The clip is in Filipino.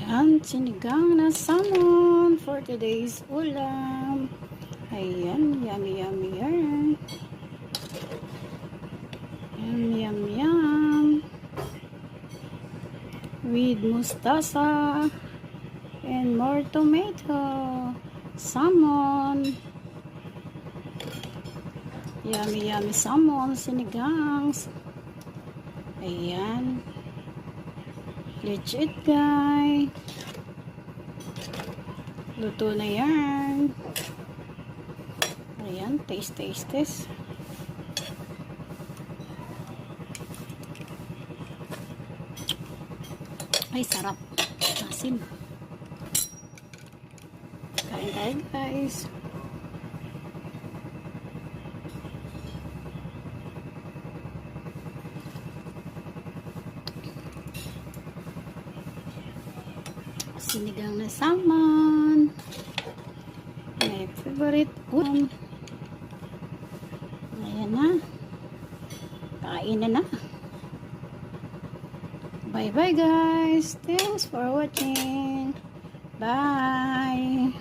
Ayan, sinigang na salmon for today's ulam. Ayan, yummy, yummy, yan. Yum, yum, yum. With mustasa and more tomato. Salmon. Yummy, yummy salmon, sinigang. Ayan. Let's eat, guys. Luto na yan. Ayan, taste. Ay, sarap. Asim. Kain tayo, guys. Sinigang na salmon. My favorite ulam. Ayan na. Kain na. Bye bye, guys. Thanks for watching. Bye.